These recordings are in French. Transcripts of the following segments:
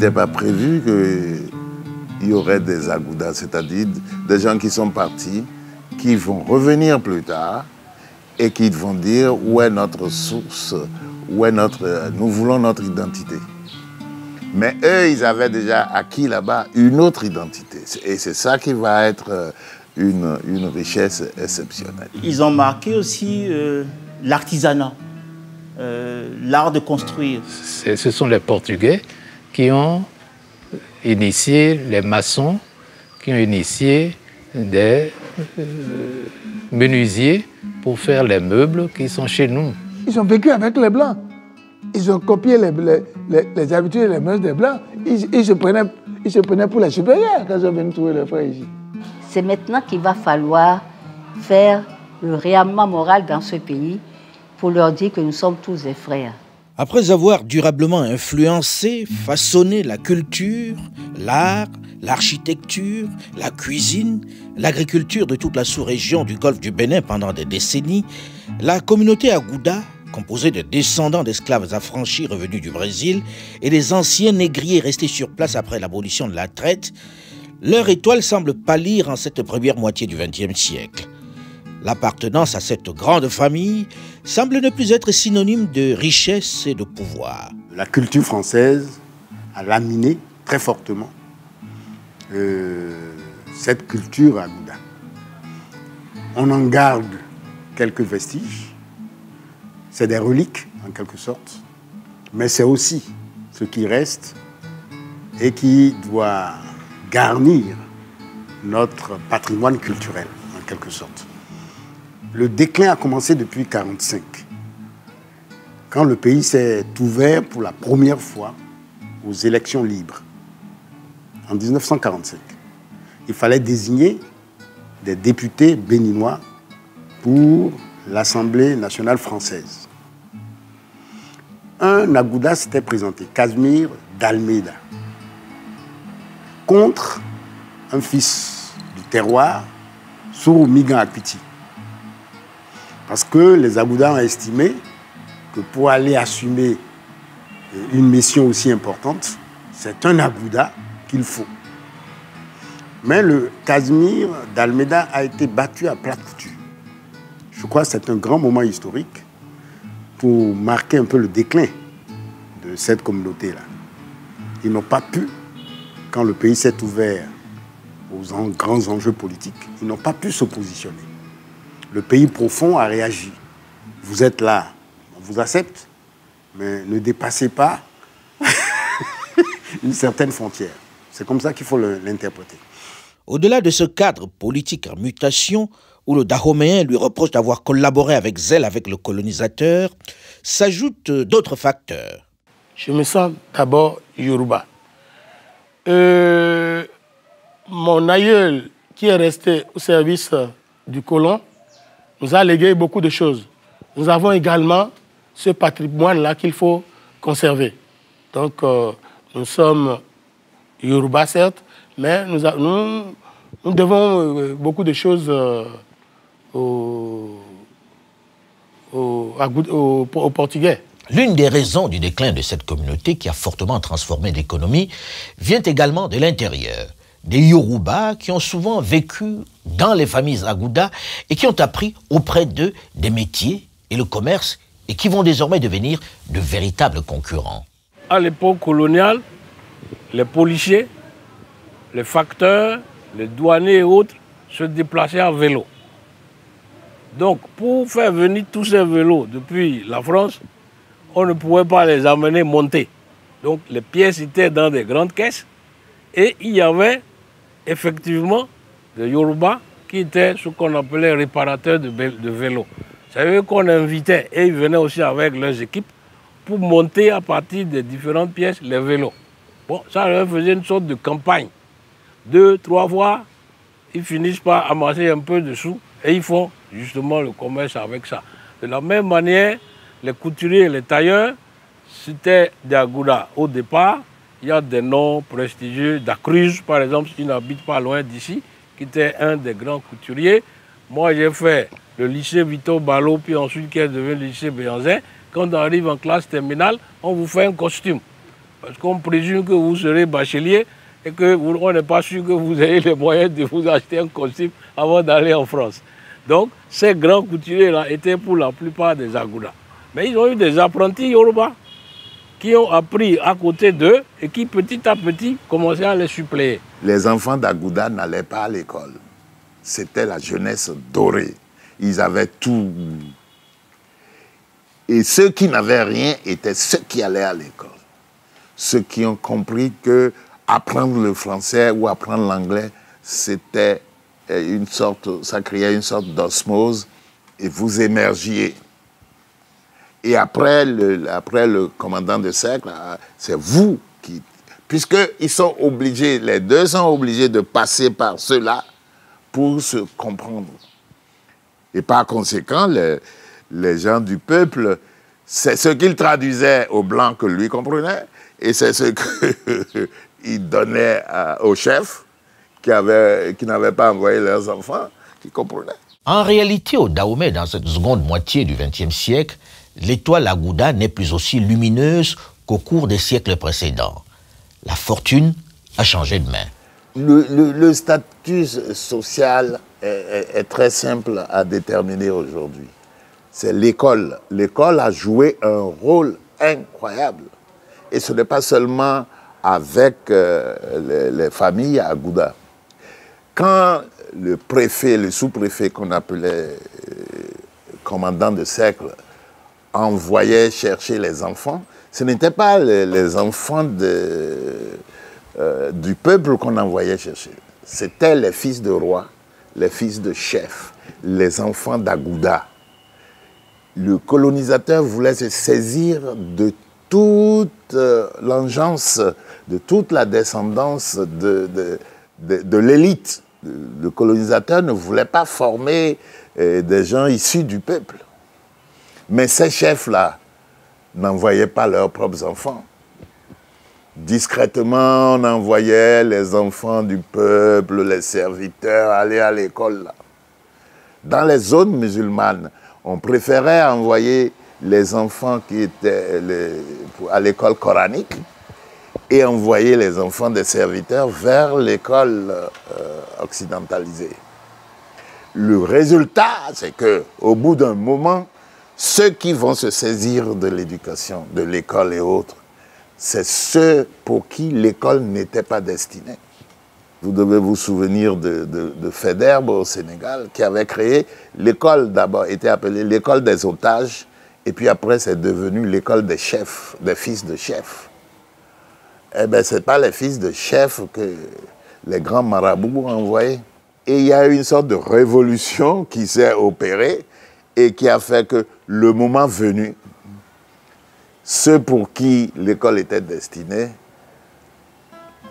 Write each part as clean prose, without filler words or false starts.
n'était pas prévu qu'il y aurait des Agoudas, c'est-à-dire des gens qui sont partis, qui vont revenir plus tard et qui vont dire où est notre source, nous voulons notre identité. Mais eux, ils avaient déjà acquis là-bas une autre identité. Et c'est ça qui va être une richesse exceptionnelle. Ils ont marqué aussi l'artisanat, l'art de construire. Ce sont les Portugais qui ont initié les maçons, qui ont initié des menuisiers pour faire les meubles qui sont chez nous. Ils ont vécu avec les Blancs. Ils ont copié les habitudes et les mœurs des Blancs. Ils se prenaient pour les supérieurs quand ils ont venu trouver les frères ici. C'est maintenant qu'il va falloir faire le réarmement moral dans ce pays pour leur dire que nous sommes tous des frères. Après avoir durablement influencé, façonné la culture, l'art, l'architecture, la cuisine, l'agriculture de toute la sous-région du golfe du Bénin pendant des décennies, la communauté Agouda, composée de descendants d'esclaves affranchis revenus du Brésil et des anciens négriers restés sur place après l'abolition de la traite, leur étoile semble pâlir en cette première moitié du XXe siècle. L'appartenance à cette grande famille semble ne plus être synonyme de richesse et de pouvoir. La culture française a laminé très fortement cette culture Agouda. On en garde quelques vestiges, c'est des reliques en quelque sorte, mais c'est aussi ce qui reste et qui doit garnir notre patrimoine culturel en quelque sorte. Le déclin a commencé depuis 1945, quand le pays s'est ouvert pour la première fois aux élections libres, en 1945. Il fallait désigner des députés béninois pour l'Assemblée nationale française. Un Agouda s'était présenté, Casimir d'Almeida, contre un fils du terroir, Sourou Migan Akpiti. Parce que les Agoudas ont estimé que pour aller assumer une mission aussi importante, c'est un Agouda qu'il faut. Mais le Casimir d'Almeida a été battu à plat couture. Je crois que c'est un grand moment historique pour marquer un peu le déclin de cette communauté-là. Ils n'ont pas pu, quand le pays s'est ouvert aux grands enjeux politiques, ils n'ont pas pu se positionner. Le pays profond a réagi. Vous êtes là, on vous accepte, mais ne dépassez pas une certaine frontière. C'est comme ça qu'il faut l'interpréter. Au-delà de ce cadre politique en mutation, où le Dahoméen lui reproche d'avoir collaboré avec zèle avec le colonisateur, s'ajoutent d'autres facteurs. Je me sens d'abord Yoruba. Mon aïeul, qui est resté au service du colon, nous a légué beaucoup de choses. Nous avons également ce patrimoine-là qu'il faut conserver. Donc, nous sommes Yoruba, certes, mais nous devons beaucoup de choses aux Portugais. L'une des raisons du déclin de cette communauté qui a fortement transformé l'économie vient également de l'intérieur. Des Yoruba qui ont souvent vécu dans les familles Agouda et qui ont appris auprès d'eux des métiers et le commerce et qui vont désormais devenir de véritables concurrents. À l'époque coloniale, les policiers, les facteurs, les douaniers et autres se déplaçaient à vélo. Donc, pour faire venir tous ces vélos depuis la France, on ne pouvait pas les amener monter. Donc, les pièces étaient dans des grandes caisses et il y avait effectivement des Yoruba qui étaient ce qu'on appelait réparateurs de vélos. C'est eux qu'on invitait et ils venaient aussi avec leurs équipes pour monter à partir des différentes pièces les vélos. Bon, ça leur faisait une sorte de campagne. 2, 3 fois, ils finissent par amasser un peu de sous et ils font justement le commerce avec ça. De la même manière, les couturiers et les tailleurs, c'était des Agouda. Au départ, il y a des noms prestigieux, Dacruz par exemple, qui n'habite pas loin d'ici, qui était un des grands couturiers. Moi, j'ai fait le lycée Victor Ballot, puis ensuite qui est devenu le lycée Béanzin. Quand on arrive en classe terminale, on vous fait un costume. Parce qu'on présume que vous serez bachelier et qu'on n'est pas sûr que vous ayez les moyens de vous acheter un costume avant d'aller en France. Donc, ces grands couturiers-là étaient pour la plupart des Agoudas. Mais ils ont eu des apprentis Yoruba qui ont appris à côté d'eux et qui, petit à petit, commençaient à les suppléer. Les enfants d'Agouda n'allaient pas à l'école. C'était la jeunesse dorée. Ils avaient tout. Et ceux qui n'avaient rien étaient ceux qui allaient à l'école. Ceux qui ont compris que apprendre le français ou apprendre l'anglais, c'était une sorte, ça créait une sorte d'osmose et vous émergiez. Et après le commandant de cercle, c'est vous qui... Puisqu'ils sont obligés, les deux sont obligés de passer par cela pour se comprendre. Et par conséquent, les gens du peuple, c'est ce qu'ils traduisaient aux Blancs que lui comprenait, et c'est ce qu'ils donnaient aux chefs qui n'avaient pas envoyé leurs enfants, qui comprenaient. En réalité, au Dahomey, dans cette seconde moitié du XXe siècle, l'étoile Agouda n'est plus aussi lumineuse qu'au cours des siècles précédents. La fortune a changé de main. Le statut social est très simple à déterminer aujourd'hui. C'est l'école. L'école a joué un rôle incroyable. Et ce n'est pas seulement avec les familles à Agouda. Quand le préfet, le sous-préfet qu'on appelait commandant de cercle, envoyait chercher les enfants, ce n'étaient pas les enfants du peuple qu'on envoyait chercher. C'était les fils de rois, les fils de chefs, les enfants d'Agouda. Le colonisateur voulait se saisir de toute l'engeance, de toute la descendance de l'élite. Le colonisateur ne voulait pas former des gens issus du peuple. Mais ces chefs-là n'envoyaient pas leurs propres enfants. Discrètement, on envoyait les enfants du peuple, les serviteurs, aller à l'école. Dans les zones musulmanes, on préférait envoyer les enfants qui étaient à l'école coranique et envoyer les enfants des serviteurs vers l'école occidentalisée. Le résultat, c'est qu'au bout d'un moment, ceux qui vont se saisir de l'éducation, de l'école et autres, c'est ceux pour qui l'école n'était pas destinée. Vous devez vous souvenir de Faidherbe au Sénégal, qui avait créé l'école, d'abord était appelée l'école des otages, et puis après c'est devenu l'école des chefs, des fils de chefs. Eh bien, ce n'est pas les fils de chefs que les grands marabouts ont envoyés. Et il y a eu une sorte de révolution qui s'est opérée et qui a fait que le moment venu, ceux pour qui l'école était destinée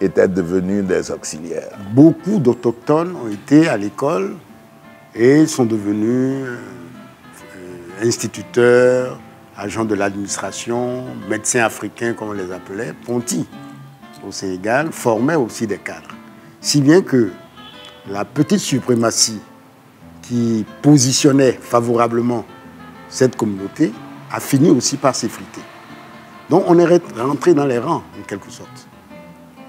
étaient devenus des auxiliaires. Beaucoup d'autochtones ont été à l'école et sont devenus instituteurs, agents de l'administration, médecins africains comme on les appelait, pontis au Sénégal, formaient aussi des cadres. Si bien que la petite suprématie qui positionnait favorablement cette communauté a fini aussi par s'effriter. Donc on est rentré dans les rangs, en quelque sorte.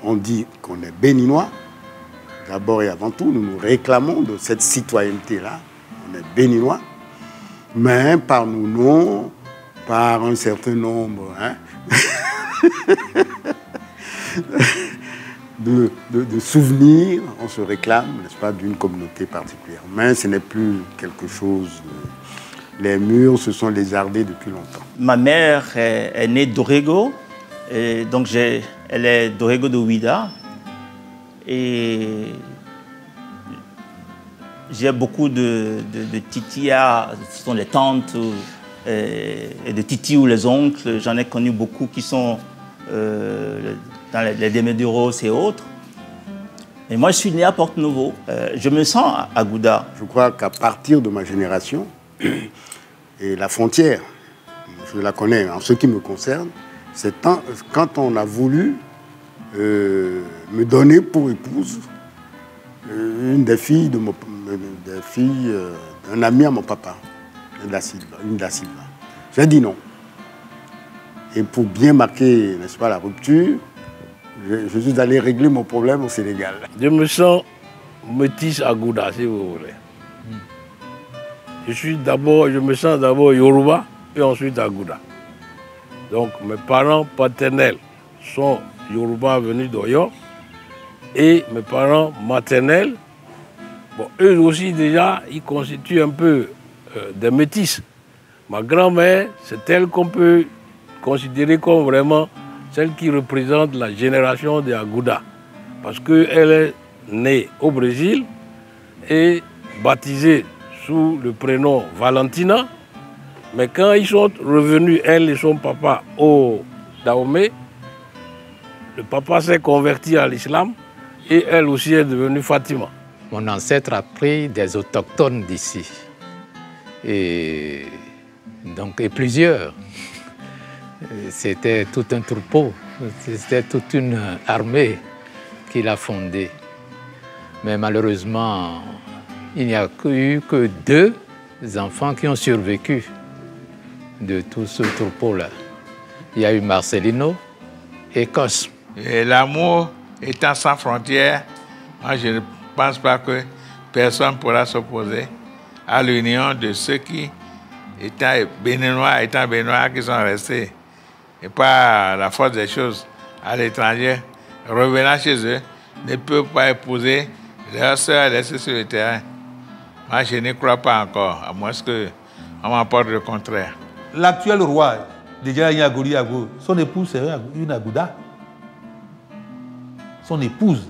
On dit qu'on est béninois. D'abord et avant tout, nous nous réclamons de cette citoyenneté-là. On est béninois. Mais par nos noms, par un certain nombre de souvenirs, on se réclame, n'est-ce pas, d'une communauté particulière. Mais ce n'est plus quelque chose... Les murs se sont lézardés depuis longtemps. Ma mère est née d'Orego, et donc elle est d'Orego de Ouida. Et j'ai beaucoup de titia, ce sont les tantes, et de titi ou les oncles. J'en ai connu beaucoup qui sont dans les Déméduros et autres. Et moi, je suis né à Porte-Nouveau. Je me sens à Agouda. Je crois qu'à partir de ma génération, et la frontière, je la connais en ce qui me concerne, c'est quand on a voulu me donner pour épouse une des filles d'un ami à mon papa, une da Silva. J'ai dit non. Et pour bien marquer, n'est-ce pas, la rupture, je suis allé régler mon problème au Sénégal. Je me sens métis à Gouda, si vous voulez. Je me sens d'abord Yoruba, et ensuite à Gouda. Donc mes parents paternels sont Yoruba venus d'Oyo, et mes parents maternels, bon, eux aussi déjà, ils constituent un peu des métis. Ma grand-mère, c'est elle qu'on peut considérer comme vraiment celle qui représente la génération des Agouda. Parce qu'elle est née au Brésil et baptisée sous le prénom Valentina. Mais quand ils sont revenus, elle et son papa, au Dahomey, le papa s'est converti à l'islam et elle aussi est devenue Fatima. Mon ancêtre a pris des autochtones d'ici. Et plusieurs. C'était tout un troupeau, c'était toute une armée qu'il a fondée. Mais malheureusement, il n'y a eu que 2 enfants qui ont survécu de tout ce troupeau-là. Il y a eu Marcelino et Cosme. Et l'amour étant sans frontières, moi je ne pense pas que personne pourra s'opposer à l'union de ceux qui, étant béninois, qui sont restés, et pas la force des choses à l'étranger, revenant chez eux, ne peuvent pas épouser leurs sœurs laissées sur le terrain. Moi, je n'y crois pas encore, à moins qu'on m'apporte le contraire. L'actuel roi de Yagori Ago, son épouse, c'est une Agouda. Son épouse,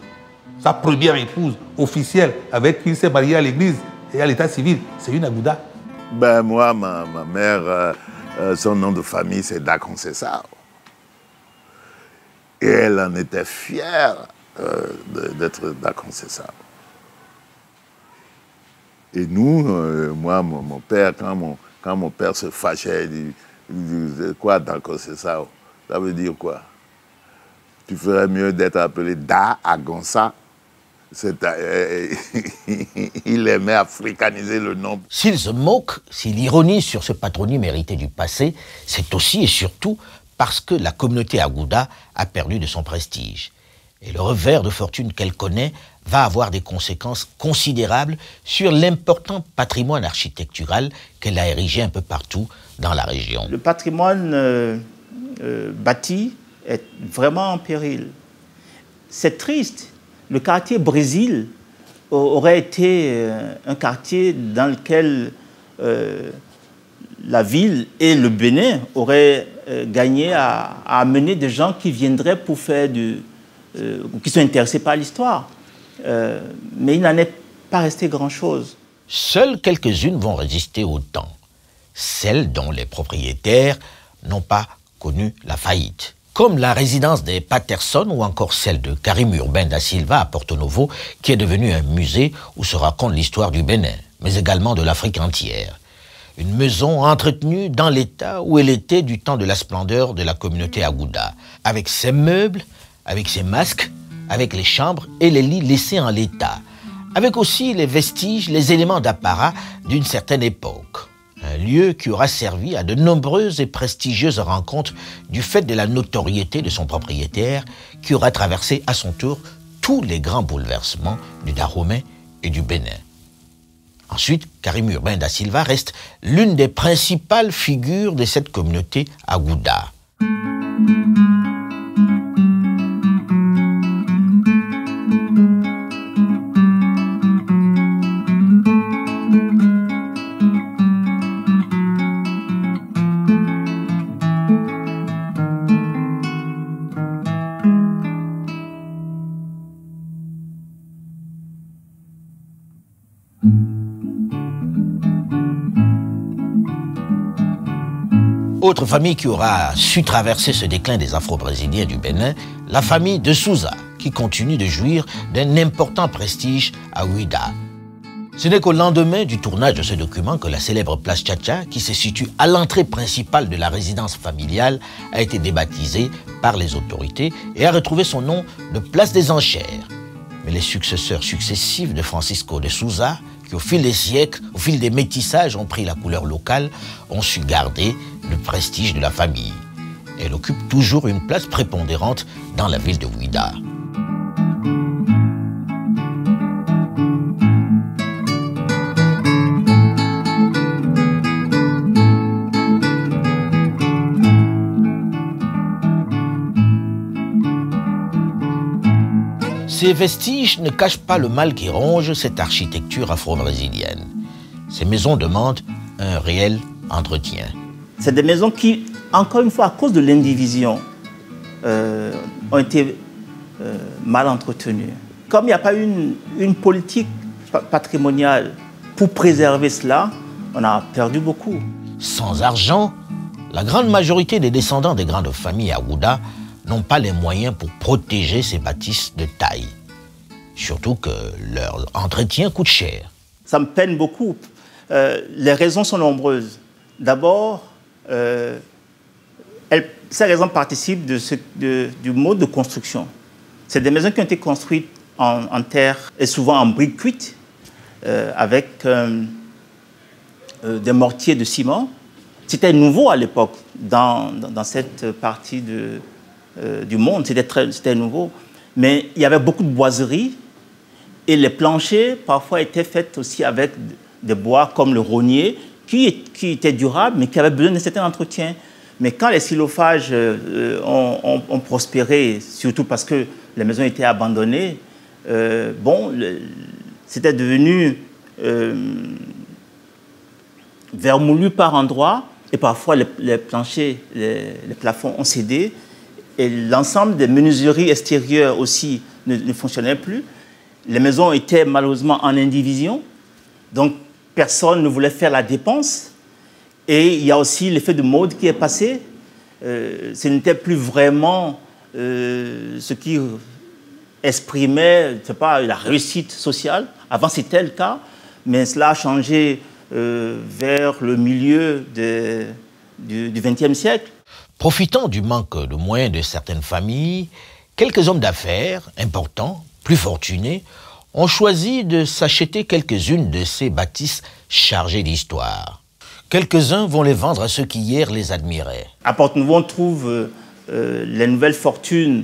sa première épouse officielle, avec qui il s'est marié à l'église et à l'état civil, c'est une Agouda. Ben moi, ma mère, son nom de famille, c'est Dakoncessao. Et elle en était fière d'être Dakoncessao. Et nous, moi, mon père, quand mon père se fâchait, il disait quoi Dakoncessao? Ça veut dire quoi? Tu ferais mieux d'être appelé Da Agonsa. Il aimait africaniser le nom. S'il se moque, s'il ironise sur ce patronyme hérité du passé, c'est aussi et surtout parce que la communauté Agouda a perdu de son prestige. Et le revers de fortune qu'elle connaît va avoir des conséquences considérables sur l'important patrimoine architectural qu'elle a érigé un peu partout dans la région. Le patrimoine bâti est vraiment en péril. C'est triste. Le quartier Brésil aurait été un quartier dans lequel la ville et le Bénin auraient gagné à amener des gens qui viendraient pour faire qui sont intéressés par l'histoire. Mais il n'en est pas resté grand-chose. Seules quelques-unes vont résister au temps. Celles dont les propriétaires n'ont pas connu la faillite. Comme la résidence des Patterson ou encore celle de Karim Urbain da Silva à Porto Novo, qui est devenue un musée où se raconte l'histoire du Bénin, mais également de l'Afrique entière. Une maison entretenue dans l'état où elle était du temps de la splendeur de la communauté Agouda, avec ses meubles, avec ses masques, avec les chambres et les lits laissés en l'état, avec aussi les vestiges, les éléments d'apparat d'une certaine époque. Un lieu qui aura servi à de nombreuses et prestigieuses rencontres du fait de la notoriété de son propriétaire, qui aura traversé à son tour tous les grands bouleversements du Dahomey et du Bénin. Ensuite, Karim Urbain da Silva reste l'une des principales figures de cette communauté Agouda. Autre famille qui aura su traverser ce déclin des Afro-Brésiliens du Bénin, la famille de Souza, qui continue de jouir d'un important prestige à Ouida. Ce n'est qu'au lendemain du tournage de ce document que la célèbre place Tchatcha, qui se situe à l'entrée principale de la résidence familiale, a été débaptisée par les autorités et a retrouvé son nom de place des Enchères. Mais les successeurs successifs de Francisco de Souza, qui au fil des siècles, au fil des métissages ont pris la couleur locale, ont su garder le prestige de la famille. Elle occupe toujours une place prépondérante dans la ville de Ouidah. Ces vestiges ne cachent pas le mal qui ronge cette architecture afro-brésilienne. Ces maisons demandent un réel entretien. C'est des maisons qui, encore une fois, à cause de l'indivision, ont été mal entretenues. Comme il n'y a pas eu une politique patrimoniale pour préserver cela, on a perdu beaucoup. Sans argent, la grande majorité des descendants des grandes familles à Ouidah n'ont pas les moyens pour protéger ces bâtisses de taille. Surtout que leur entretien coûte cher. Ça me peine beaucoup. Les raisons sont nombreuses. D'abord, ces raisons participent du mode de construction. C'est des maisons qui ont été construites en terre et souvent en briques cuites, avec des mortiers de ciment. C'était nouveau à l'époque dans cette partie du monde, c'était nouveau. Mais il y avait beaucoup de boiseries et les planchers parfois étaient faits aussi avec des bois comme le rognier qui étaient durables mais qui avaient besoin d'un certain entretien. Mais quand les xylophages ont prospéré, surtout parce que les maisons étaient abandonnées, c'était devenu vermoulu par endroits et parfois les planchers, les plafonds ont cédé. Et l'ensemble des menuiseries extérieures aussi ne fonctionnait plus. Les maisons étaient malheureusement en indivision, donc personne ne voulait faire la dépense. Et il y a aussi l'effet de mode qui est passé. Ce n'était plus vraiment ce qui exprimait, je sais pas, la réussite sociale. Avant c'était le cas, mais cela a changé vers le milieu du XXe siècle. Profitant du manque de moyens de certaines familles, quelques hommes d'affaires importants, plus fortunés, ont choisi de s'acheter quelques-unes de ces bâtisses chargées d'histoire. Quelques-uns vont les vendre à ceux qui hier les admiraient. À Porte-Nouveau, on trouve les nouvelles fortunes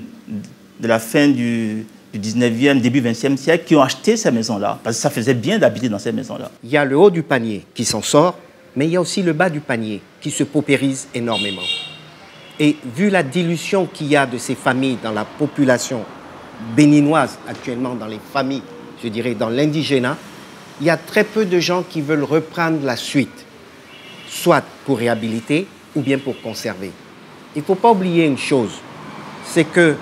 de la fin du 19e, début 20e siècle qui ont acheté ces maisons-là, parce que ça faisait bien d'habiter dans ces maisons-là. Il y a le haut du panier qui s'en sort, mais il y a aussi le bas du panier qui se paupérise énormément. Et vu la dilution qu'il y a de ces familles dans la population béninoise actuellement, dans les familles, je dirais dans l'indigénat, il y a très peu de gens qui veulent reprendre la suite, soit pour réhabiliter ou bien pour conserver. Il ne faut pas oublier une chose, c'est que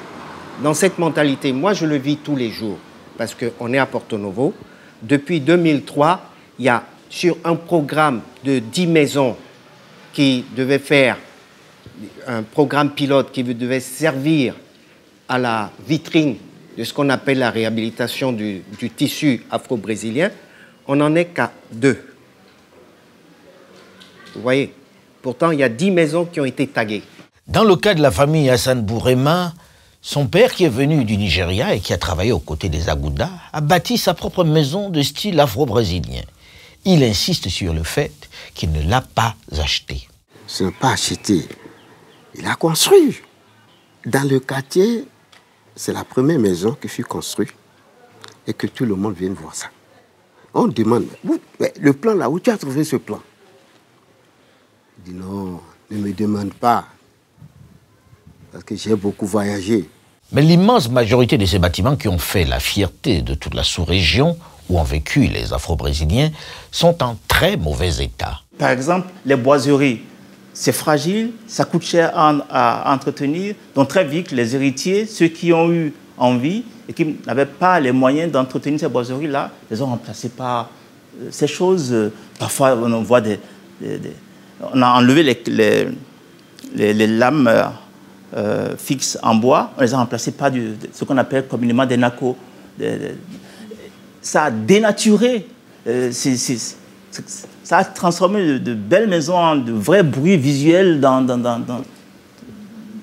dans cette mentalité, moi je le vis tous les jours, parce qu'on est à Porto-Novo. Depuis 2003, il y a sur un programme de 10 maisons qui devait faire un programme pilote qui devait servir à la vitrine de ce qu'on appelle la réhabilitation du tissu afro-brésilien, on n'en est qu'à 2. Vous voyez, pourtant il y a 10 maisons qui ont été taguées. Dans le cas de la famille Hassan Bourema, son père qui est venu du Nigeria et qui a travaillé aux côtés des Agoudas a bâti sa propre maison de style afro-brésilien. Il insiste sur le fait qu'il ne l'a pas achetée. Ce n'est pas acheté. Il a construit. Dans le quartier, c'est la première maison qui fut construite et que tout le monde vienne voir ça. On demande, le plan là, où tu as trouvé ce plan? Il dit non, ne me demande pas, parce que j'ai beaucoup voyagé. Mais l'immense majorité de ces bâtiments qui ont fait la fierté de toute la sous-région où ont vécu les Afro-Brésiliens sont en très mauvais état. Par exemple, les boiseries. C'est fragile, ça coûte cher à entretenir. Donc très vite, les héritiers, ceux qui ont eu envie et qui n'avaient pas les moyens d'entretenir ces boiseries-là, les ont remplacées par ces choses. Parfois, on voit on a enlevé les lames fixes en bois, on les a remplacées par ce qu'on appelle communément des nacos. Ça a dénaturé. Ça a transformé de belles maisons en de vrais bruits visuels dans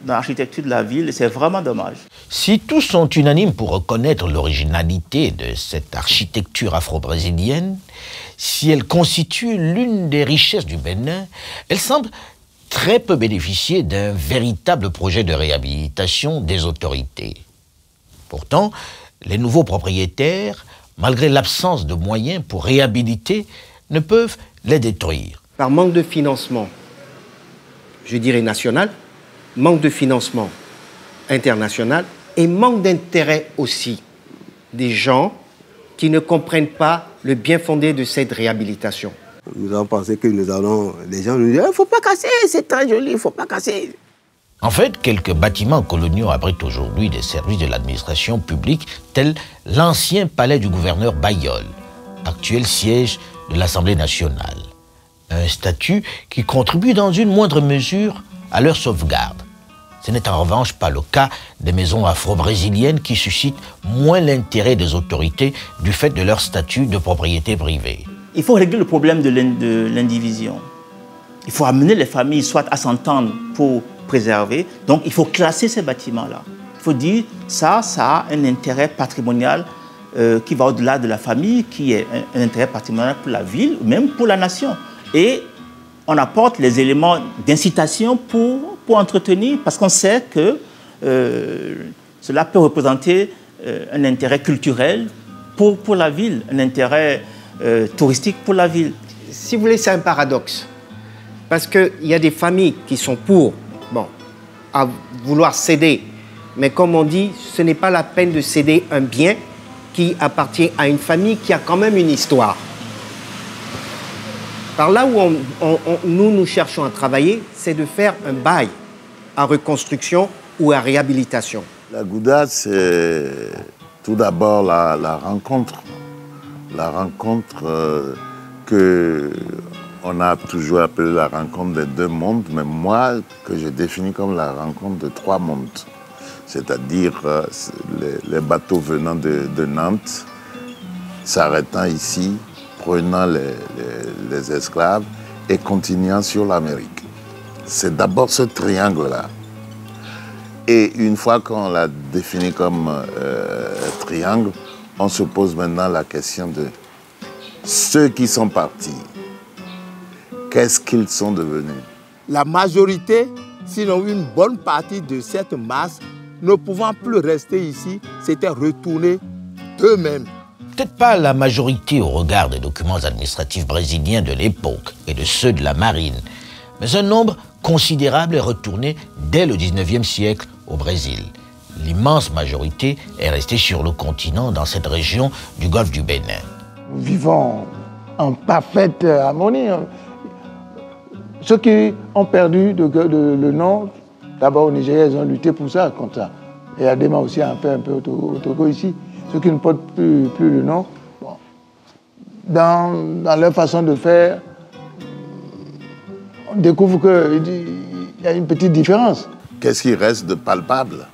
l'architecture de la ville. C'est vraiment dommage. Si tous sont unanimes pour reconnaître l'originalité de cette architecture afro-brésilienne, si elle constitue l'une des richesses du Bénin, elle semble très peu bénéficié d'un véritable projet de réhabilitation des autorités. Pourtant, les nouveaux propriétaires, malgré l'absence de moyens pour réhabiliter, ne peuvent les détruire. Par manque de financement, je dirais national, manque de financement international et manque d'intérêt aussi des gens qui ne comprennent pas le bien fondé de cette réhabilitation. Nous avons pensé que nous allons... Les gens nous disent « Il ne faut pas casser, c'est très joli, il ne faut pas casser ». En fait, quelques bâtiments coloniaux abritent aujourd'hui des services de l'administration publique, tels l'ancien palais du gouverneur Bayeul, actuel siège de l'Assemblée nationale. Un statut qui contribue dans une moindre mesure à leur sauvegarde. Ce n'est en revanche pas le cas des maisons afro-brésiliennes qui suscitent moins l'intérêt des autorités du fait de leur statut de propriété privée. Il faut régler le problème de l'indivision. Il faut amener les familles soit à s'entendre pour préserver. Donc il faut classer ces bâtiments-là. Il faut dire ça a un intérêt patrimonial qui va au-delà de la famille, qui est un intérêt patrimonial pour la ville, même pour la nation. Et on apporte les éléments d'incitation pour entretenir, parce qu'on sait que cela peut représenter un intérêt culturel pour la ville, un intérêt touristique pour la ville. Si vous voulez, c'est un paradoxe. Parce qu'il y a des familles qui sont à vouloir céder. Mais comme on dit, ce n'est pas la peine de céder un bien qui appartient à une famille qui a quand même une histoire. Par là où nous cherchons à travailler, c'est de faire un bail à reconstruction ou à réhabilitation. La Gouda, c'est tout d'abord la rencontre. La rencontre qu'on a toujours appelée la rencontre des deux mondes, mais moi, que je définis comme la rencontre de trois mondes. C'est-à-dire les bateaux venant de Nantes, s'arrêtant ici, prenant les esclaves et continuant sur l'Amérique. C'est d'abord ce triangle-là. Et une fois qu'on l'a défini comme triangle, on se pose maintenant la question de ceux qui sont partis. Qu'est-ce qu'ils sont devenus? La majorité, sinon une bonne partie de cette masse, ne pouvant plus rester ici, s'était retournée d'eux-mêmes. Peut-être pas la majorité au regard des documents administratifs brésiliens de l'époque et de ceux de la marine, mais un nombre considérable est retourné dès le 19e siècle au Brésil. L'immense majorité est restée sur le continent, dans cette région du golfe du Bénin. Nous vivons en parfaite harmonie. Ceux qui ont perdu le nom, d'abord au Nigeria, ils ont lutté pour ça, comme ça. Et Adema aussi a fait un peu au Togo ici. Ceux qui ne portent plus le nom, dans leur façon de faire, on découvre qu'il y a une petite différence. Qu'est-ce qui reste de palpable?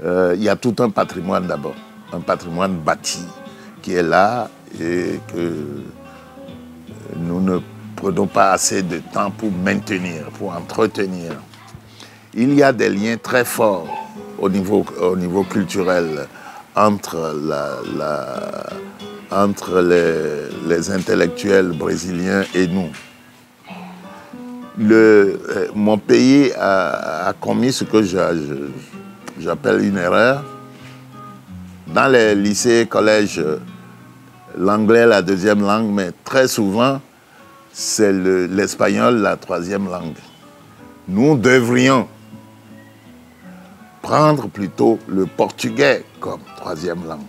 Il y a tout un patrimoine d'abord, un patrimoine bâti qui est là et que nous ne prenons pas assez de temps pour maintenir, pour entretenir. Il y a des liens très forts au niveau culturel entre les intellectuels brésiliens et nous. Mon pays a commis ce que j'appelle une erreur. Dans les lycées et collèges, l'anglais est la deuxième langue, mais très souvent, c'est l'espagnol la troisième langue. Nous devrions prendre plutôt le portugais comme troisième langue.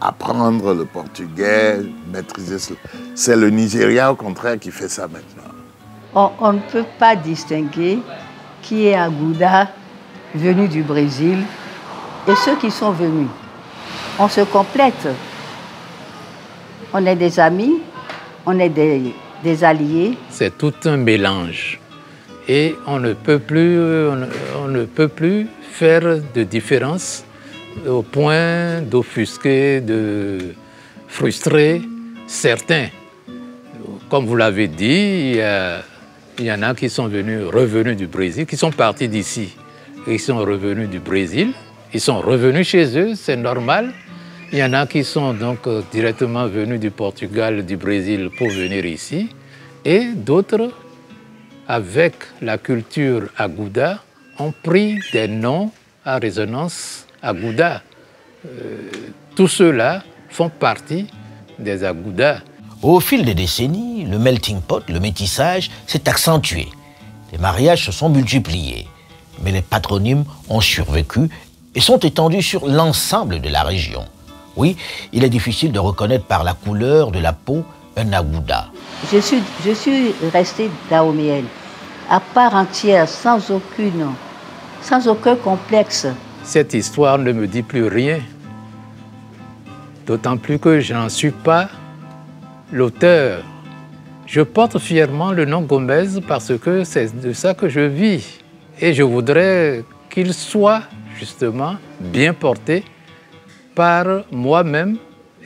Apprendre le portugais, maîtriser cela. C'est le Nigeria, au contraire, qui fait ça maintenant. On ne peut pas distinguer qui est Agouda, venu du Brésil, et ceux qui sont venus. On se complète. On est des amis, on est des alliés. C'est tout un mélange. Et on ne peut plus faire de différence au point d'offusquer, de frustrer certains. Comme vous l'avez dit, il y en a qui sont revenus du Brésil, qui sont partis d'ici. Ils sont revenus du Brésil, ils sont revenus chez eux, c'est normal. Il y en a qui sont donc directement venus du Portugal, du Brésil pour venir ici. Et d'autres avec la culture agouda, ont pris des noms à résonance agouda. Tous ceux-là font partie des agoudas. Au fil des décennies, le melting pot, le métissage, s'est accentué. Les mariages se sont multipliés, mais les patronymes ont survécu et sont étendus sur l'ensemble de la région. Oui, il est difficile de reconnaître par la couleur de la peau un agouda. Je suis restée dahoméenne, à part entière, sans aucun complexe. Cette histoire ne me dit plus rien, d'autant plus que je n'en suis pas l'auteur. Je porte fièrement le nom Gomez parce que c'est de ça que je vis. Et je voudrais qu'il soit justement bien porté par moi-même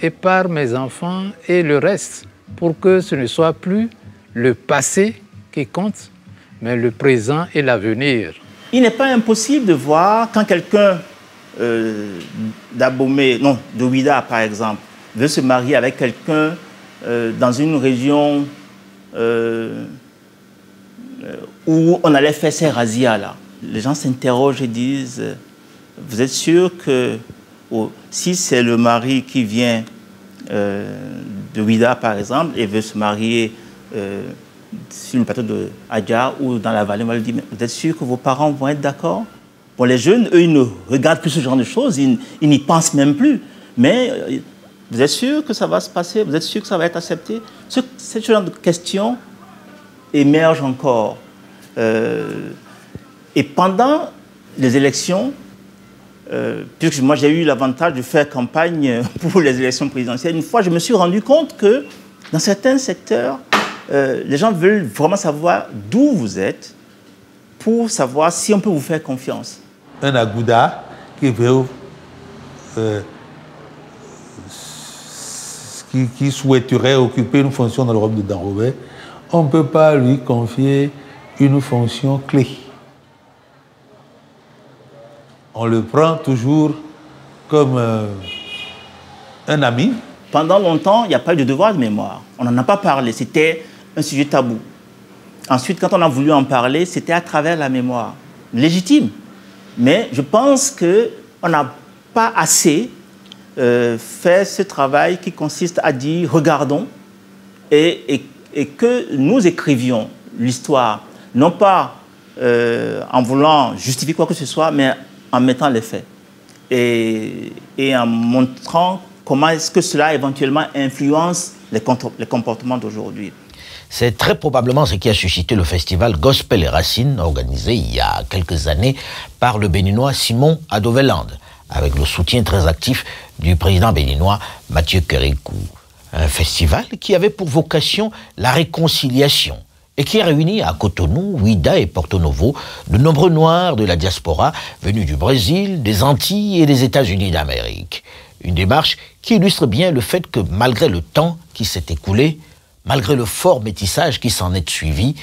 et par mes enfants et le reste, pour que ce ne soit plus le passé qui compte, mais le présent et l'avenir. Il n'est pas impossible de voir quand quelqu'un d'Abomey, non, de Ouida par exemple, veut se marier avec quelqu'un dans une région où on allait faire ces razzias là. Les gens s'interrogent et disent, vous êtes sûr que si c'est le mari qui vient de Ouida par exemple et veut se marier sur le plateau de Adja ou dans la vallée, on va lui dire, vous êtes sûr que vos parents vont être d'accord? Bon, les jeunes, eux, ils ne regardent plus ce genre de choses, ils n'y pensent même plus. Mais vous êtes sûr que ça va se passer? Vous êtes sûr que ça va être accepté? Ce genre de questions émergent encore. Et pendant les élections, puisque moi j'ai eu l'avantage de faire campagne pour les élections présidentielles, une fois je me suis rendu compte que dans certains secteurs, les gens veulent vraiment savoir d'où vous êtes pour savoir si on peut vous faire confiance. Un agouda qui veut, qui souhaiterait occuper une fonction dans le royaume de Denrobert, on ne peut pas lui confier une fonction clé. On le prend toujours comme un ami. Pendant longtemps, il n'y a pas eu de devoir de mémoire. On n'en a pas parlé, c'était un sujet tabou. Ensuite, quand on a voulu en parler, c'était à travers la mémoire. Légitime. Mais je pense qu'on n'a pas assez fait ce travail qui consiste à dire, regardons, et que nous écrivions l'histoire, non pas en voulant justifier quoi que ce soit, mais en mettant les faits. Et en montrant comment est-ce que cela éventuellement influence les comportements d'aujourd'hui. C'est très probablement ce qui a suscité le festival Gospel et Racines, organisé il y a quelques années par le Béninois Simon Adoveland, avec le soutien très actif du président béninois Mathieu Kérékou. Un festival qui avait pour vocation la réconciliation et qui a réuni à Cotonou, Ouida et Porto Novo de nombreux Noirs de la diaspora venus du Brésil, des Antilles et des États-Unis d'Amérique. Une démarche qui illustre bien le fait que malgré le temps qui s'est écoulé, malgré le fort métissage qui s'en est suivi,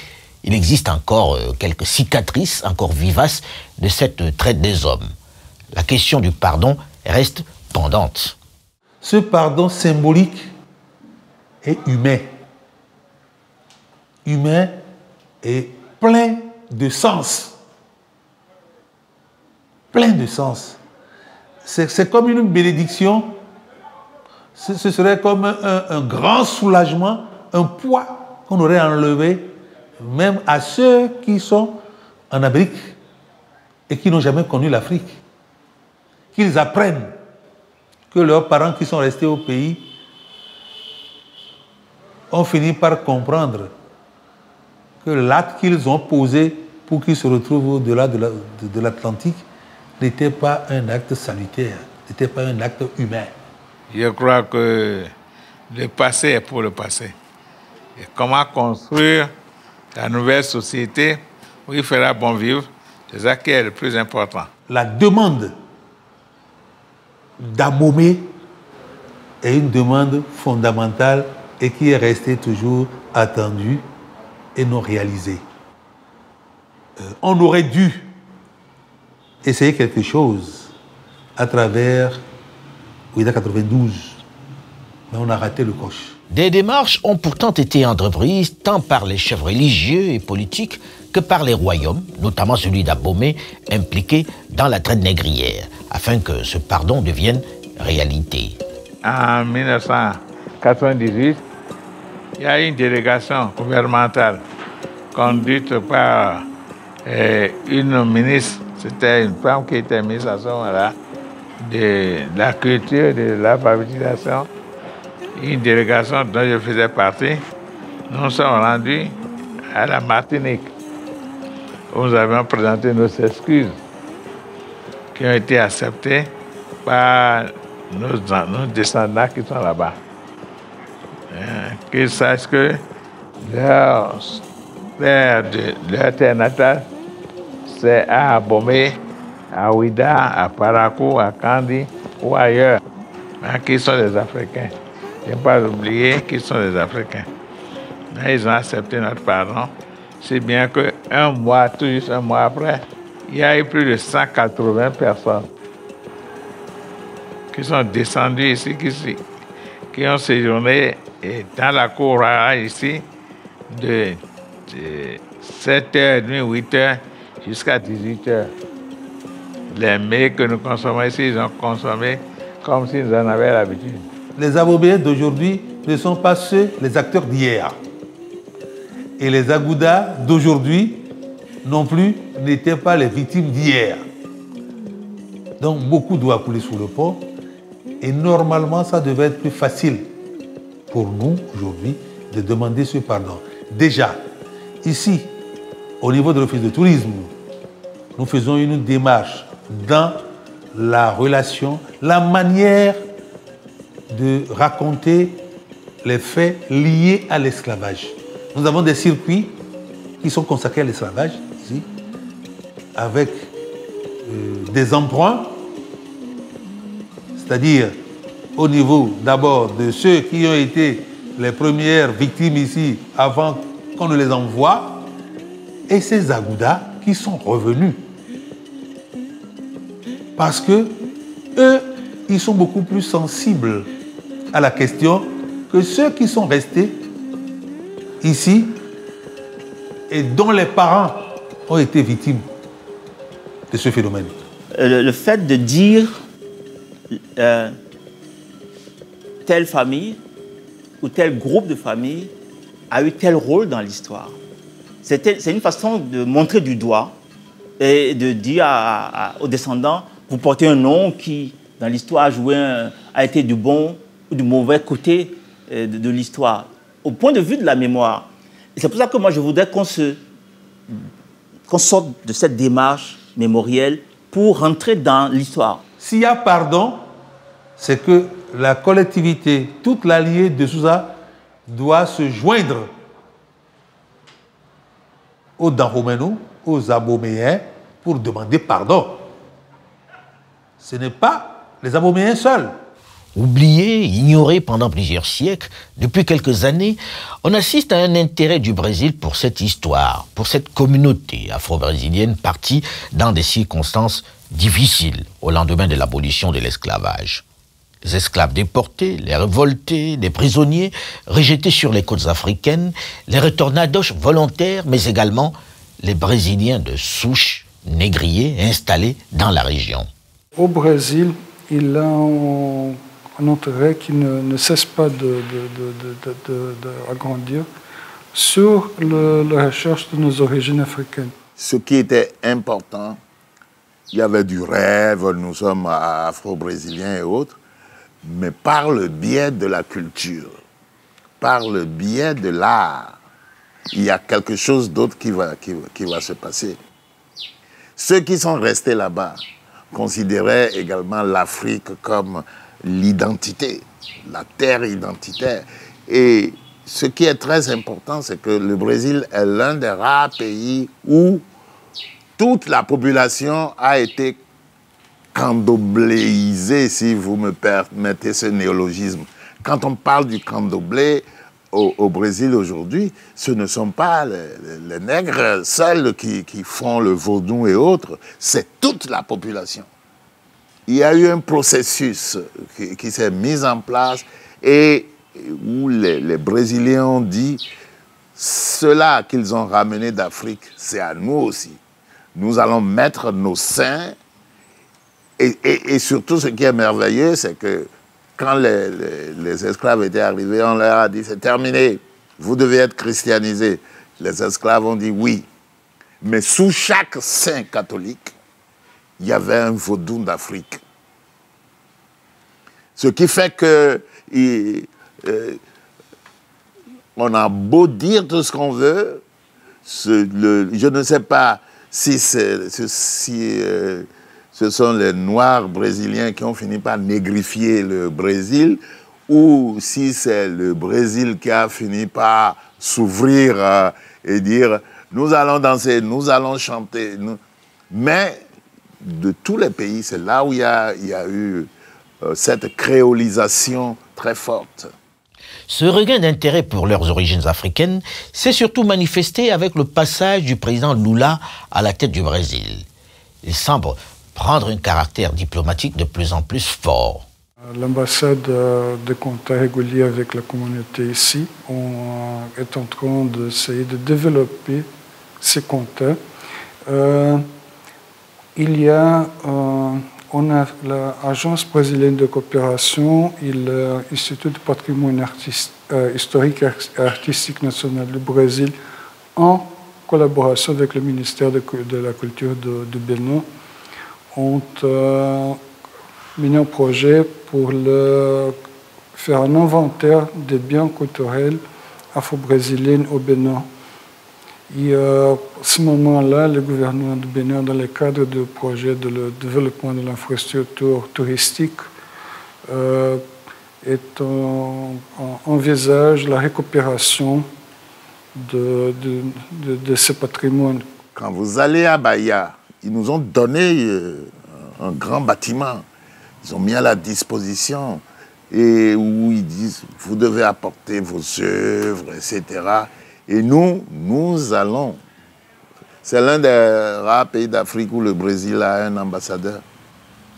il existe encore quelques cicatrices encore vivaces de cette traite des hommes. La question du pardon reste pendante. Ce pardon symbolique est humain. Humain et plein de sens. Plein de sens. C'est comme une bénédiction. Ce serait comme un grand soulagement, un poids qu'on aurait enlevé même à ceux qui sont en Amérique et qui n'ont jamais connu l'Afrique. Qu'ils apprennent que leurs parents qui sont restés au pays ont fini par comprendre que l'acte qu'ils ont posé pour qu'ils se retrouvent au-delà de l'Atlantique n'était pas un acte salutaire, n'était pas un acte humain. Je crois que le passé est pour le passé. Et comment construire la nouvelle société où il fera bon vivre, c'est ça qui est le plus important. La demande d'Abomey est une demande fondamentale et qui est restée toujours attendue et non réalisée. On aurait dû essayer quelque chose à travers Ouida 92. mais on a raté le coche. Des démarches ont pourtant été entreprises tant par les chefs religieux et politiques que par les royaumes, notamment celui d'Abomey, impliqué dans la traite négrière, afin que ce pardon devienne réalité. En 1998, il y a une délégation gouvernementale conduite par une ministre, c'était une femme qui était ministre à ce moment-là, de la culture, de l'alphabétisation, une délégation dont je faisais partie. Nous sommes rendus à la Martinique, où nous avions présenté nos excuses qui ont été acceptées par nos descendants qui sont là-bas. Qu'ils sachent que leur terre natale, c'est à Abomey, à Ouida, à Parakou, à Kandi ou ailleurs, qui sont des Africains. Il ne faut pas oublier qu'ils sont des Africains. Mais ils ont accepté notre pardon, si bien qu'un mois, tout juste un mois après, il y a eu plus de 180 personnes qui sont descendues ici, qui ont séjourné dans la cour ici de 7h30, 8h jusqu'à 18h. Les mets que nous consommons ici, ils ont consommé comme s'ils en avaient l'habitude. Les Aboméens d'aujourd'hui ne sont pas les acteurs d'hier. Et les Agoudas d'aujourd'hui non plus n'étaient pas les victimes d'hier. Donc beaucoup doit couler sous le pont. Et normalement, ça devait être plus facile pour nous aujourd'hui de demander ce pardon. Déjà, ici, au niveau de l'Office de tourisme, nous faisons une démarche dans la relation, la manière de raconter les faits liés à l'esclavage. Nous avons des circuits qui sont consacrés à l'esclavage, ici, avec des emprunts, c'est-à-dire au niveau d'abord de ceux qui ont été les premières victimes ici avant qu'on ne les envoie, et ces Agoudas qui sont revenus. Parce que eux, ils sont beaucoup plus sensibles à la question que ceux qui sont restés ici et dont les parents ont été victimes de ce phénomène. Le fait de dire telle famille ou tel groupe de familles a eu tel rôle dans l'histoire, c'est une façon de montrer du doigt et de dire aux descendants, vous portez un nom qui, dans l'histoire, a été du bon ou du mauvais côté de l'histoire, au point de vue de la mémoire. Et c'est pour ça que moi, je voudrais qu'on sorte de cette démarche mémorielle pour rentrer dans l'histoire. S'il y a pardon, c'est que la collectivité, toute l'alliée de Sousa, doit se joindre aux Dahomeyens, aux Aboméens, pour demander pardon. Ce n'est pas les Aboméens seuls. Oublié, ignoré pendant plusieurs siècles, depuis quelques années, on assiste à un intérêt du Brésil pour cette histoire, pour cette communauté afro-brésilienne partie dans des circonstances difficiles au lendemain de l'abolition de l'esclavage. Les esclaves déportés, les révoltés, les prisonniers rejetés sur les côtes africaines, les retornados volontaires, mais également les Brésiliens de souche négriers installés dans la région. Au Brésil, il a un intérêt qui ne cesse pas d'agrandir sur la recherche de nos origines africaines. Ce qui était important, il y avait du rêve, nous sommes afro-brésiliens et autres, mais par le biais de la culture, par le biais de l'art, il y a quelque chose d'autre qui va se passer. Ceux qui sont restés là-bas considéraient également l'Afrique comme l'identité, la terre identitaire. Et ce qui est très important, c'est que le Brésil est l'un des rares pays où toute la population a été candobléisée, si vous me permettez ce néologisme. Quand on parle du candomblé au Brésil aujourd'hui, ce ne sont pas les nègres seuls qui font le vaudou et autres, c'est toute la population. Il y a eu un processus qui s'est mis en place et où les Brésiliens ont dit, cela qu'ils ont ramené d'Afrique, c'est à nous aussi. Nous allons mettre nos seins, et surtout ce qui est merveilleux, c'est que quand les esclaves étaient arrivés, on leur a dit, c'est terminé, vous devez être christianisés. Les esclaves ont dit oui. Mais sous chaque saint catholique, il y avait un vaudou d'Afrique. Ce qui fait que on a beau dire tout ce qu'on veut, je ne sais pas si ce sont les Noirs brésiliens qui ont fini par négrifier le Brésil, ou si c'est le Brésil qui a fini par s'ouvrir et dire « nous allons danser, nous allons chanter ». Mais de tous les pays, c'est là où il y a eu cette créolisation très forte. Ce regain d'intérêt pour leurs origines africaines s'est surtout manifesté avec le passage du président Lula à la tête du Brésil. Il semble prendre un caractère diplomatique de plus en plus fort. L'ambassade de contacts réguliers avec la communauté ici, on est en train d'essayer de développer ces contacts. On a l'Agence brésilienne de coopération et l'Institut du patrimoine historique et artistique national du Brésil, en collaboration avec le ministère de la Culture du Bénin, ont mené un projet pour faire un inventaire des biens culturels afro-brésiliens au Bénin. Et à ce moment-là, le gouvernement du Bénin, dans le cadre du projet de développement de l'infrastructure touristique, envisage la récupération de ce patrimoine. Quand vous allez à Bahia, ils nous ont donné un grand bâtiment. Ils ont mis à la disposition et où ils disent « vous devez apporter vos œuvres, etc. » Et nous allons. C'est l'un des rares pays d'Afrique où le Brésil a un ambassadeur.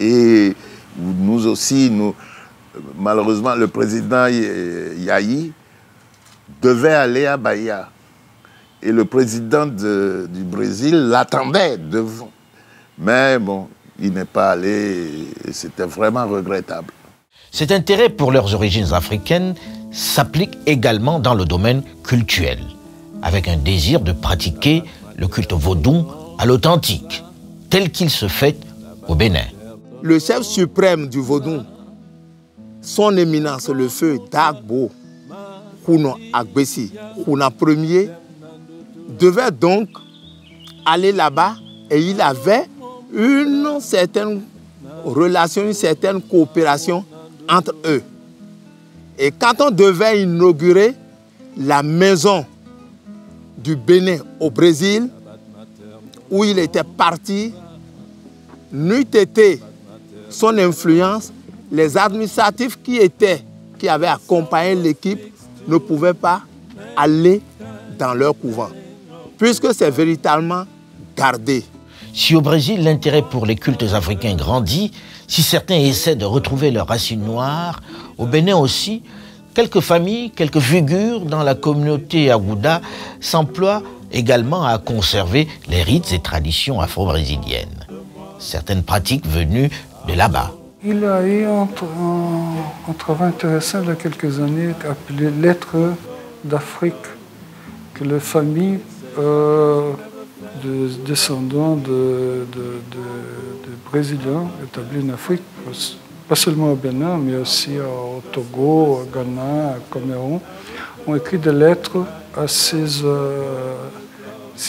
Et nous aussi, malheureusement, le président Yahi devait aller à Bahia. Et le président du Brésil l'attendait devant. Mais bon, il n'est pas allé et c'était vraiment regrettable. Cet intérêt pour leurs origines africaines s'applique également dans le domaine cultuel, avec un désir de pratiquer le culte vaudou à l'authentique, tel qu'il se fait au Bénin. Le chef suprême du vaudou, son éminence, le feu Dagbo, Kouno Agbessi, Kouna Ier, devait donc aller là-bas et il avait une certaine relation, une certaine coopération entre eux. Et quand on devait inaugurer la maison du Bénin au Brésil, où il était parti, n'eût été son influence, les administratifs qui avaient accompagné l'équipe ne pouvaient pas aller dans leur couvent, puisque c'est véritablement gardé. Si au Brésil, l'intérêt pour les cultes africains grandit, si certains essaient de retrouver leurs racines noires, au Bénin aussi, quelques familles, quelques figures dans la communauté agouda s'emploient également à conserver les rites et traditions afro-brésiliennes. Certaines pratiques venues de là-bas. Il y a eu un travail intéressant il y a quelques années appelé Lettres d'Afrique, que les familles de descendants de Brésiliens établis en Afrique, pas seulement au Bénin, mais aussi au Togo, au Ghana, au Cameroun, ont écrit des lettres à ces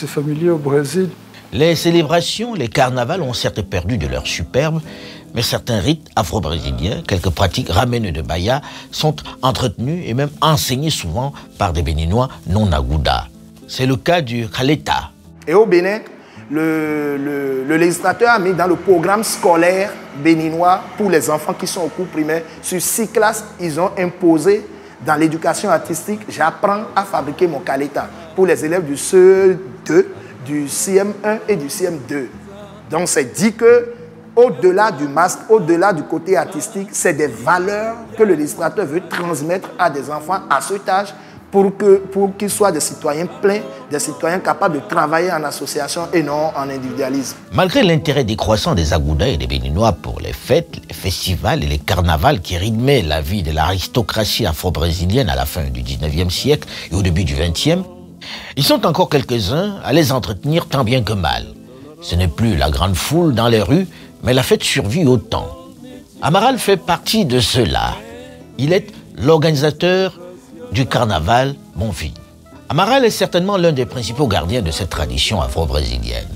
familiers au Brésil. Les célébrations, les carnavals ont certes perdu de leur superbe, mais certains rites afro-brésiliens, quelques pratiques ramenées de Bahia, sont entretenus et même enseignés souvent par des Béninois non agouda. C'est le cas du Kaleta. Et au Bénin, le législateur a mis dans le programme scolaire béninois pour les enfants qui sont au cours primaire, sur 6 classes, ils ont imposé dans l'éducation artistique, j'apprends à fabriquer mon Kaleta pour les élèves du CE2, du CM1 et du CM2. Donc c'est dit que au-delà du masque, au-delà du côté artistique, c'est des valeurs que le législateur veut transmettre à des enfants à cet âge pour qu'ils soient des citoyens pleins, des citoyens capables de travailler en association et non en individualisme. Malgré l'intérêt décroissant des Agoudas et des Béninois pour les fêtes, les festivals et les carnavals qui rythmaient la vie de l'aristocratie afro-brésilienne à la fin du 19e siècle et au début du 20e, ils sont encore quelques-uns à les entretenir tant bien que mal. Ce n'est plus la grande foule dans les rues, mais la fête survit au temps. Amaral fait partie de ceux-là. Il est l'organisateur du carnaval Bonfim. Amaral est certainement l'un des principaux gardiens de cette tradition afro-brésilienne.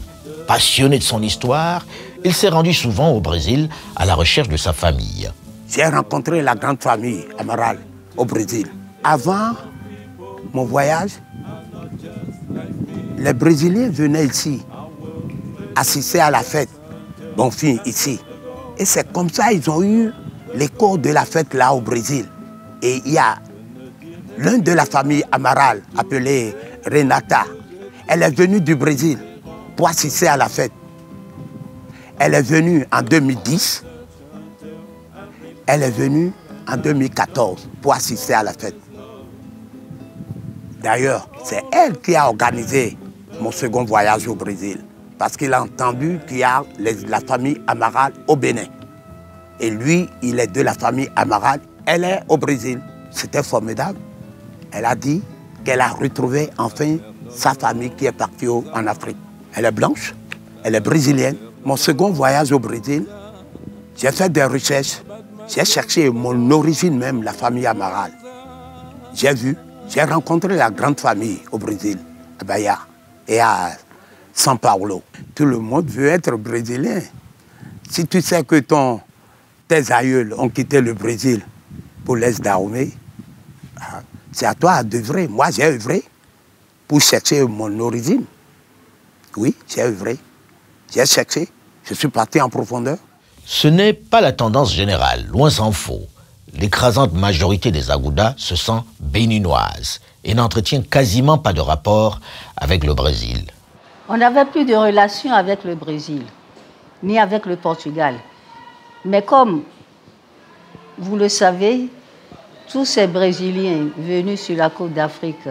Passionné de son histoire, il s'est rendu souvent au Brésil à la recherche de sa famille. J'ai rencontré la grande famille Amaral au Brésil. Avant mon voyage, les Brésiliens venaient ici assister à la fête Bonfim ici. Et c'est comme ça qu'ils ont eu l'écho de la fête là au Brésil. Et il y a l'un de la famille Amaral, appelé Renata. Elle est venue du Brésil pour assister à la fête. Elle est venue en 2010. Elle est venue en 2014 pour assister à la fête. D'ailleurs, c'est elle qui a organisé mon second voyage au Brésil. Parce qu'il a entendu qu'il y a la famille Amaral au Bénin. Et lui, il est de la famille Amaral. Elle est au Brésil. C'était formidable. Elle a dit qu'elle a retrouvé enfin sa famille qui est partie en Afrique. Elle est blanche, elle est brésilienne. Mon second voyage au Brésil, j'ai fait des recherches. J'ai cherché mon origine même, la famille Amaral. J'ai rencontré la grande famille au Brésil, à Bahia et à São Paulo. Tout le monde veut être brésilien. Si tu sais que tes aïeuls ont quitté le Brésil pour l'Est d'Armée, c'est à toi d'œuvrer. Moi, j'ai œuvré pour chercher mon origine. Oui, j'ai œuvré. J'ai cherché. Je suis parti en profondeur. Ce n'est pas la tendance générale, loin s'en faut. L'écrasante majorité des Agoudas se sent béninoise et n'entretient quasiment pas de rapport avec le Brésil. On n'avait plus de relation avec le Brésil, ni avec le Portugal. Mais comme vous le savez, tous ces Brésiliens venus sur la côte d'Afrique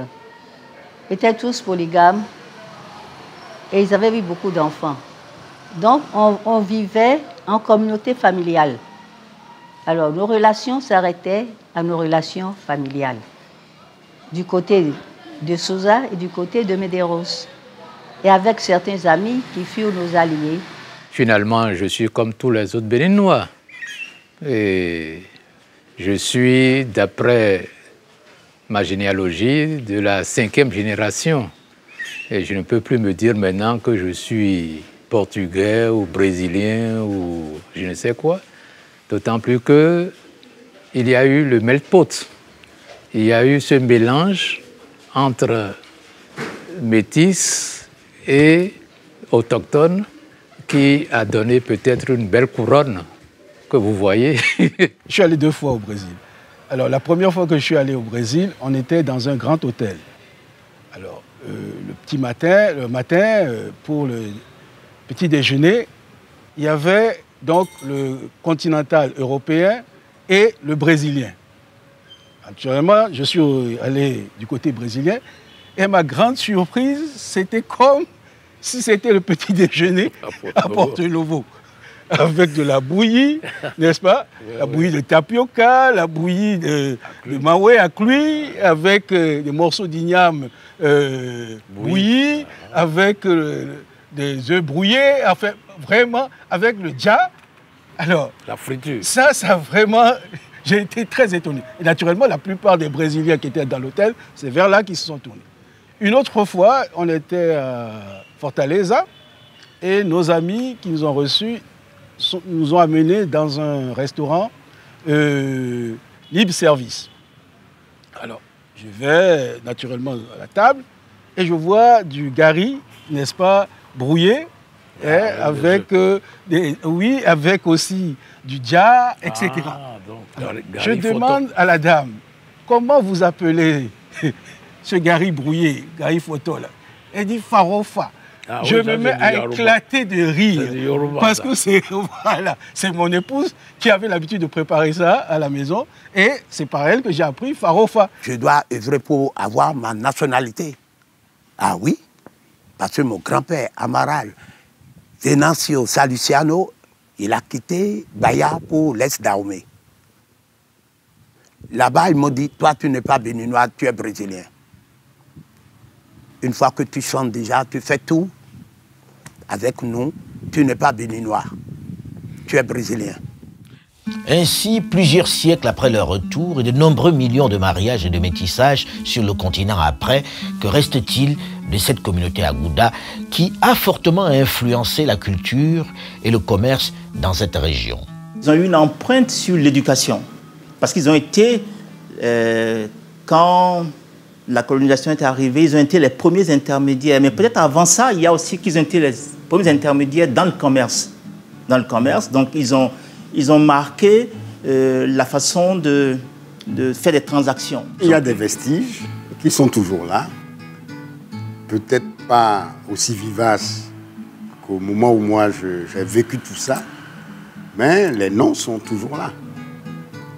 étaient tous polygames et ils avaient eu beaucoup d'enfants. Donc, on vivait en communauté familiale. Alors, nos relations s'arrêtaient à nos relations familiales, du côté de Souza et du côté de Medeiros, et avec certains amis qui furent nos alliés. Finalement, je suis comme tous les autres Béninois. Et je suis, d'après ma généalogie, de la 5e génération. Et je ne peux plus me dire maintenant que je suis portugais ou brésilien ou je ne sais quoi. D'autant plus qu'il y a eu le melt pot. Il y a eu ce mélange entre métis et autochtones qui a donné peut-être une belle couronne que vous voyez. Je suis allé 2 fois au Brésil. Alors, la première fois que je suis allé au Brésil, on était dans un grand hôtel. Alors, le matin, pour le petit déjeuner, il y avait donc le continental européen et le brésilien. Actuellement, je suis allé du côté brésilien et ma grande surprise, c'était comme si c'était le petit déjeuner à Porto Novo. Avec de la bouillie, n'est-ce pas? La bouillie de tapioca, la bouillie de maoué à cuit, avec des morceaux d'igname bouillis, avec des œufs brouillés, enfin, vraiment, avec le dja. Alors, la friture. Ça vraiment, j'ai été très étonné. Et naturellement, la plupart des Brésiliens qui étaient dans l'hôtel, c'est vers là qu'ils se sont tournés. Une autre fois, on était à Fortaleza et nos amis qui nous ont reçus nous ont amenés dans un restaurant libre service. Alors, je vais naturellement à la table et je vois du gari, n'est-ce pas, brouillé, avec, avec aussi du dja, etc. Alors, je demande à la dame, comment vous appelez ce gari brouillé, gari photo là? Elle dit farofa. je me mets à éclater de rire. Parce que c'est mon épouse qui avait l'habitude de préparer ça à la maison. Et c'est par elle que j'ai appris Farofa. Je dois œuvrer pour avoir ma nationalité. Ah oui, parce que mon grand-père, Amaral, Venancio Saluciano, il a quitté Bahia pour l'Est d'Ahomey. Là-bas, ils m'ont dit, toi, tu n'es pas béninois, tu es brésilien. Une fois que tu chantes déjà, tu fais tout avec nous, tu n'es pas béninois, tu es brésilien. Ainsi, plusieurs siècles après leur retour et de nombreux millions de mariages et de métissages sur le continent après, que reste-t-il de cette communauté Agouda qui a fortement influencé la culture et le commerce dans cette région? Ils ont eu une empreinte sur l'éducation, parce qu'ils ont été, quand la colonisation est arrivée, ils ont été les premiers intermédiaires. Mais peut-être avant ça, il y a aussi qu'ils ont été les premiers intermédiaires dans le commerce. Donc ils ont marqué la façon de faire des transactions. Il y a des vestiges qui sont toujours là. Peut-être pas aussi vivaces qu'au moment où moi j'ai vécu tout ça, mais les noms sont toujours là.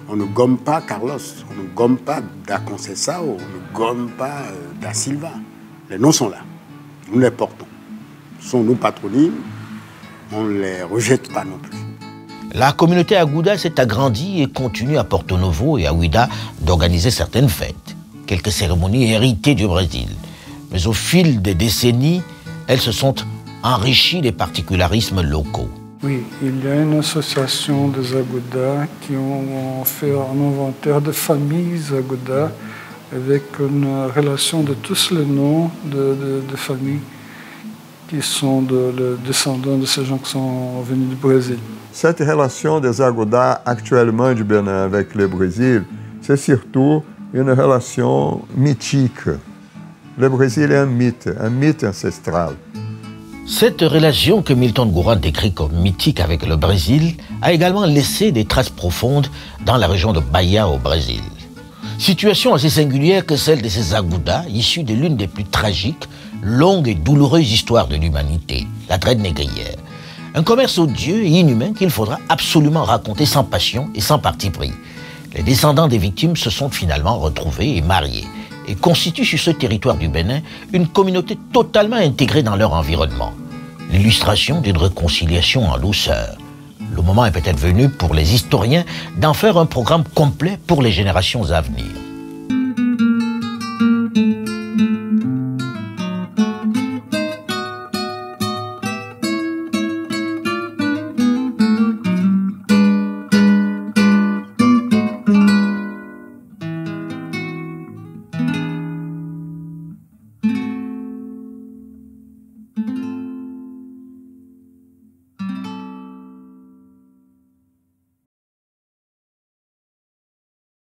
On ne gomme pas Carlos, on ne gomme pas Da Conceição, on ne gomme pas Da Silva. Les noms sont là, nous les portons. Ce sont nos patronymes, on ne les rejette pas non plus. La communauté Agouda s'est agrandie et continue à Porto Novo et à Ouida d'organiser certaines fêtes, quelques cérémonies héritées du Brésil. Mais au fil des décennies, elles se sont enrichies des particularismes locaux. Oui, il y a une association des Agouda qui ont fait un inventaire de familles Agouda avec une relation de tous les noms de familles qui sont les descendants de ces gens qui sont venus du Brésil. Cette relation des Agouda actuellement du Bénin avec le Brésil, c'est surtout une relation mythique. Le Brésil est un mythe ancestral. Cette relation que Milton Gourand décrit comme mythique avec le Brésil a également laissé des traces profondes dans la région de Bahia au Brésil. Situation assez singulière que celle de ces Agouda, issus de l'une des plus tragiques, longues et douloureuses histoires de l'humanité, la traite négrière. Un commerce odieux et inhumain qu'il faudra absolument raconter sans passion et sans parti pris. Les descendants des victimes se sont finalement retrouvés et mariés et constituent sur ce territoire du Bénin une communauté totalement intégrée dans leur environnement. L'illustration d'une réconciliation en douceur. Le moment est peut-être venu pour les historiens d'en faire un programme complet pour les générations à venir.